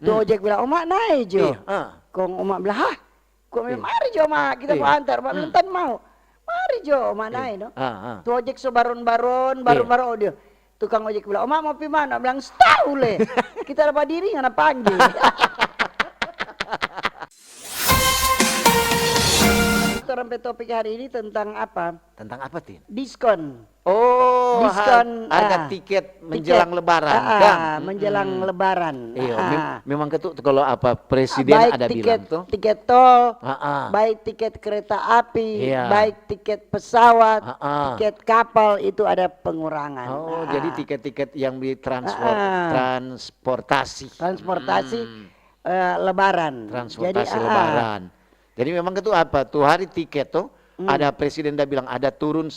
Tuh ojek bilang, "Oma naik Jo." Iya, ah. Kong Oma bilang, "Hah? Kok Iya. mari Jo, Ma, kita Iya. mau antar." Mak bilang, "Tan mau." "Mari Jo, Oma naik no." Ah, ah. Tuh ojek baron oh dia. Tukang ojek bilang, "Oma mau pi mana?" Bilang, "Tahu le. Kita dapat diri ngana panggil." Sampai topik hari ini tentang apa? Tentang apa, Tin? Diskon. Oh, Diskon, harga tiket menjelang lebaran kan? Menjelang lebaran. Iya, memang ketuk kalau apa presiden baik ada tiket, bilang tuh. tiket tol, Ah, ah. baik tiket kereta api, Iya. baik tiket pesawat, Ah, ah. tiket kapal itu ada pengurangan. Oh, jadi tiket-tiket yang di transportasi. Transportasi lebaran. Transportasi lebaran. Jadi memang itu apa? Tuh hari tiket tuh ada presiden dah bilang ada turun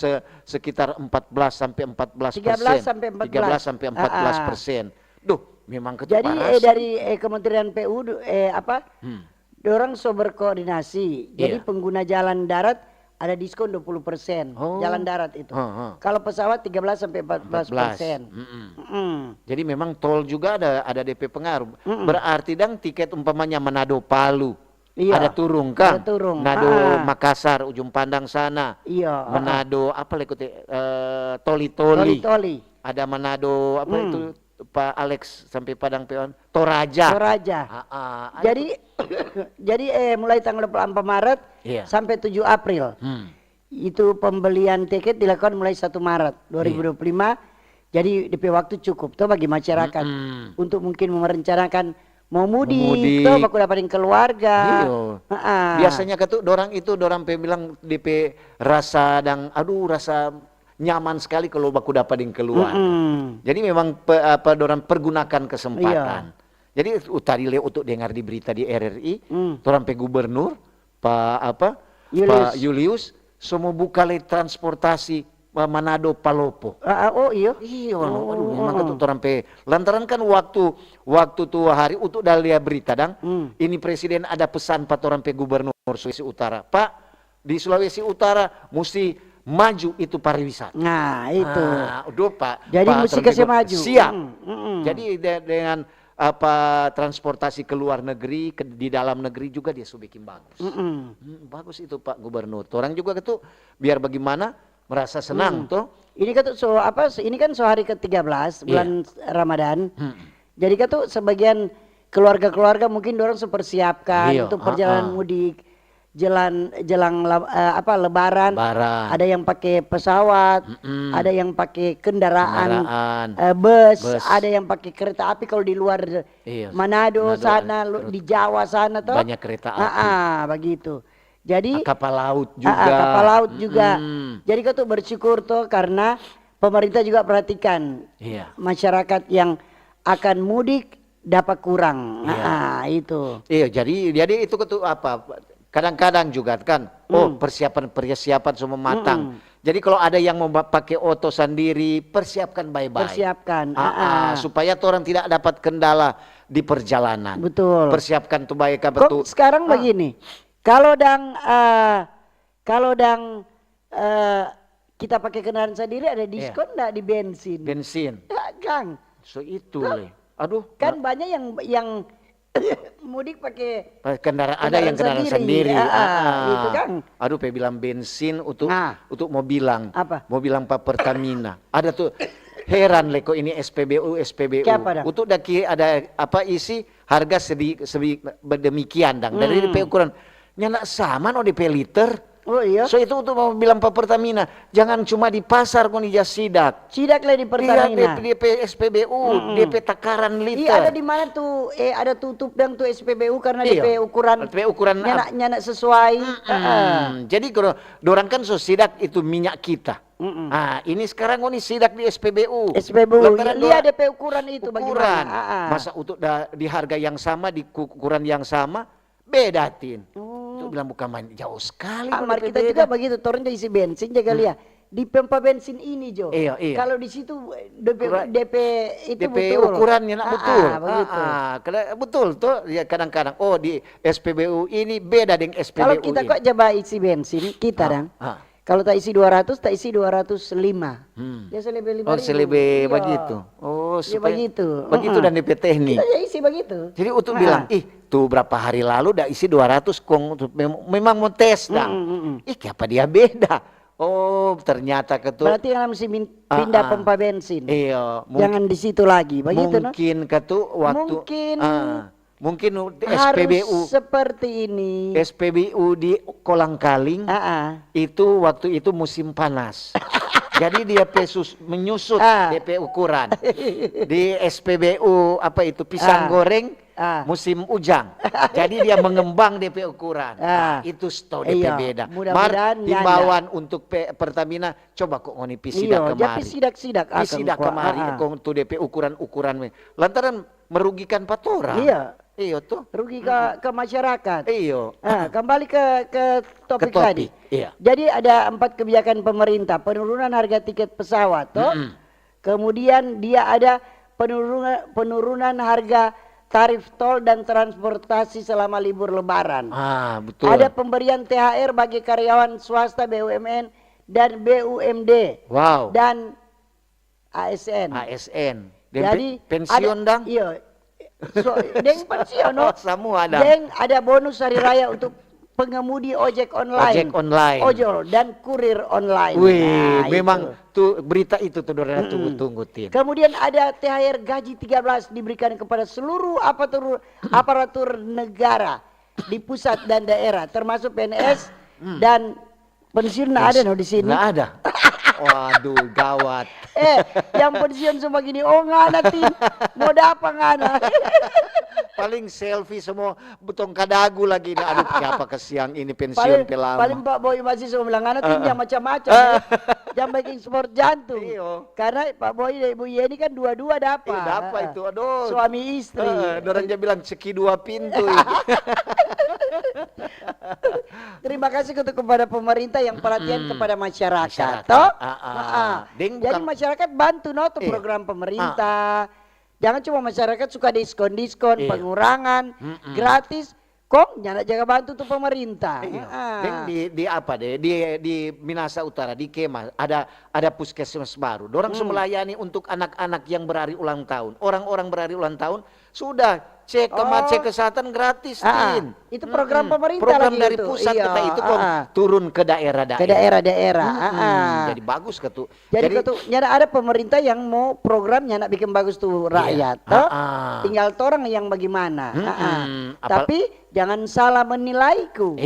sekitar 14 sampai 14%. 13 sampai 14. 13 sampai 14%. Duh, memang ketu Jadi parah sih. dari Kementerian PU dorang so berkoordinasi. Jadi Iya. pengguna jalan darat ada diskon 20%. Oh. Jalan darat itu. Kalau pesawat 13 sampai 14%. Jadi memang tol juga ada DP pengaruh. Berarti dang tiket umpamanya Manado Palu. Iya. Ada turun kan? Ada turun. Manado Makassar ujung pandang sana. Iya. Manado apa lagi Toli-Toli. Toli. Ada Manado apa itu Pak Alex sampai Padang Peon Toraja. Toraja. Jadi jadi mulai tanggal 24 Maret Iya. sampai 7 April. Itu pembelian tiket dilakukan mulai 1 Maret 2025. Jadi DP waktu cukup tuh bagi masyarakat untuk mungkin merencanakan mau mudik. Tuh baku dapatin keluarga. Iya. Biasanya dorang bilang DP rasa rasa nyaman sekali kalau baku dapatin keluar. Jadi memang dorang pergunakan kesempatan. Jadi tadi untuk dengar di berita di RRI, dorang pe gubernur Pak Julius semua buka transportasi Manado Palopo. Oh iya. Iya, aduh, memang ketuk orang pe. Lantaran kan waktu tuh hari untuk dalia berita dang. Ini presiden ada pesan Pak orang pe gubernur Sulawesi Utara. Pak, di Sulawesi Utara mesti maju itu pariwisata. Nah, itu. Udah Pak. Jadi mesti kasih maju. Siap. Jadi dengan transportasi ke luar negeri, di dalam negeri juga dia sudah bikin bagus. Bagus itu Pak Gubernur. Orang juga itu biar bagaimana merasa senang tuh. Ini kan ini kan hari ke-13 bulan Ramadan. Jadi kan tuh sebagian keluarga-keluarga mungkin dorang mempersiapkan untuk perjalanan mudik jelang lebaran. Ada yang pakai pesawat, ada yang pakai kendaraan bus, ada yang pakai kereta api kalau di luar Manado sana, di Jawa sana tuh. Banyak kereta api. Begitu. Jadi kapal laut juga. Jadi kau tuh bersyukur tuh karena pemerintah juga perhatikan masyarakat yang akan mudik dapat kurang. Itu. Iya, jadi itu tuh apa? Kadang-kadang juga kan, persiapan semua matang. Jadi kalau ada yang mau pakai oto sendiri, persiapkan baik-baik. Supaya orang tidak dapat kendala di perjalanan. Betul. Persiapkan tuh baik betul. Sekarang begini. Kalau kita pakai kendaraan sendiri ada diskon enggak di bensin? Bensin. Ya, Kang. So itu aduh. Kan banyak yang mudik pakai kendaraan sendiri. Itu Kang. Aduh, bilang bensin untuk mau bilang. Apa? Mau bilang Pak Pertamina. Ada tuh heran leko ini SPBU. Untuk ada isi harga demikian dang. Dari DP ukuran nyana sama DP liter. Oh iya. So itu untuk mau bilang Pak Pertamina, jangan cuma di pasar kok nih sidak. Sidak lah di Pertamina. DP SPBU, DP takaran liter. Iya, ada di mana tuh? Ada tutup dan tuh SPBU karena DP ukuran nyana sesuai. Jadi kalau dorang kan so sidak itu minyak kita. Ini sekarang nih sidak di SPBU. Lihat DP ukuran itu bagaimana? Masa untuk di harga yang sama, di ukuran yang sama, bedatin. Itu bilang bukan main jauh sekali. Mari kita juga begitu, turun dari isi bensin jaga lihat. Di pompa bensin ini Jo. Iya. Kalau di situ DP itu DP betul. ukurannya betul. Betul tuh ya kadang-kadang di SPBU ini beda dengan SPBU. Kalau kita kok coba isi bensin kita Kalau tak isi 200, tak isi 205. Ya selebih 5.000. Selebih begitu. Oh, Ya supaya begitu. begitu dan DP teknik. Kita ya isi begitu. Jadi Utuh bilang, ih tuh berapa hari lalu dah isi 200 kong, memang mau tes dah. Ih apa dia beda? Oh ternyata ketua. Berarti yang mesti pindah pompa bensin. Iya. Jangan di situ lagi, begitu no? Mungkin ketua waktu. Mungkin SPBU. Harus seperti ini. SPBU di Kolangkaling itu waktu itu musim panas. Jadi dia menyusut DP ukuran. Di SPBU apa itu pisang goreng musim ujang. Jadi dia mengembang DP ukuran. Itu stop DP beda. Mudah-mudahan himbauan untuk Pertamina coba kok ngoni pisidak kemari. Pisidak kemari kok untuk DP ukuran-ukuran. Lantaran merugikan patora. Iya tuh. Rugi ke masyarakat. Iya. Kembali ke topik tadi. Iya. Jadi ada 4 kebijakan pemerintah, penurunan harga tiket pesawat, toh. Kemudian dia ada penurunan harga tarif tol dan transportasi selama libur Lebaran. Betul. Ada pemberian THR bagi karyawan swasta BUMN dan BUMD. Wow. Dan ASN. Jadi pensiun dang. Iya. Deng pensiun no. Semua ada. Deng ada bonus hari raya untuk pengemudi ojek online. Ojol dan kurir online. Wih, memang tuh berita itu tuh Dorena tunggu-tunggu. Kemudian ada THR gaji 13 diberikan kepada seluruh aparatur negara di pusat dan daerah, termasuk PNS dan pensiun ada no di sini. Nggak ada. Waduh, gawat. Yang pensiun semua gini, ngana tin, mau dapat ngana. Paling selfie semua betong kadagu lagi. Aduh, siapa kesiang ini pensiun pelama. Paling Pak Boy masih semua bilang, ngana tin yang macam-macam. Jam bikin sport jantung. Karena Pak Boy dan Ibu Yeni kan dua-dua dapat. Dapat itu, aduh. Suami istri. Orang dia bilang segi 2 pintu. Terima kasih kepada pemerintah yang perhatian kepada masyarakat. Toh? Jadi masyarakat bantu tuh program pemerintah. Jangan cuma masyarakat suka diskon-diskon, pengurangan, gratis. Kok nyana jaga bantu tuh pemerintah. Di apa deh? Di Minasa Utara di Kemah ada puskesmas baru. Dorang melayani untuk anak-anak yang berhari ulang tahun. Orang-orang berhari ulang tahun sudah cek kesehatan gratis. Itu program pemerintah program lagi dari itu. pusat kita itu kok turun ke daerah-daerah. Ke daerah-daerah. Jadi bagus ketu. Jadi nyana ada pemerintah yang mau program nyana bikin bagus tuh rakyat. Tinggal orang yang bagaimana. Tapi jangan salah menilaiku.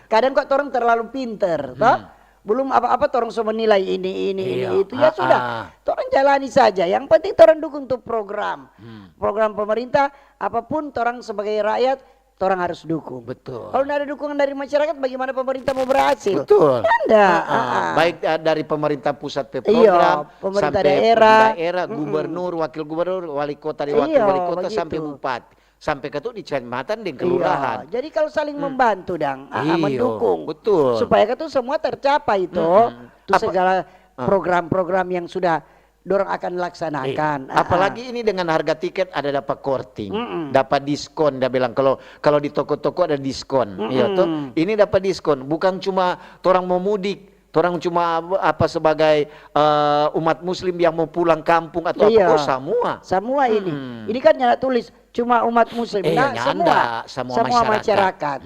Kadang kok orang terlalu pinter, toh? Belum apa-apa orang semua menilai ini itu ya sudah. Orang jalani saja. Yang penting orang dukung tuh program. Program pemerintah apapun orang sebagai rakyat orang harus dukung. Betul. Kalau tidak ada dukungan dari masyarakat bagaimana pemerintah mau berhasil? Betul. Anda. Baik dari pemerintah pusat program pemerintah sampai daerah, gubernur, wakil gubernur, wali kota, wakil wali kota sampai bupati. Sampai ke di kecamatan dan kelurahan. Jadi kalau saling membantu mendukung. Betul. Supaya itu semua tercapai itu segala program-program yang sudah dorong akan laksanakan. Apalagi ini dengan harga tiket ada dapat korting, dapat diskon. Dia bilang kalau di toko-toko ada diskon. Iya tuh. Ini dapat diskon. Bukan cuma orang mau mudik. Orang cuma sebagai umat muslim yang mau pulang kampung atau semua ini. Ini kan nyala tulis cuma umat muslim. Semua masyarakat.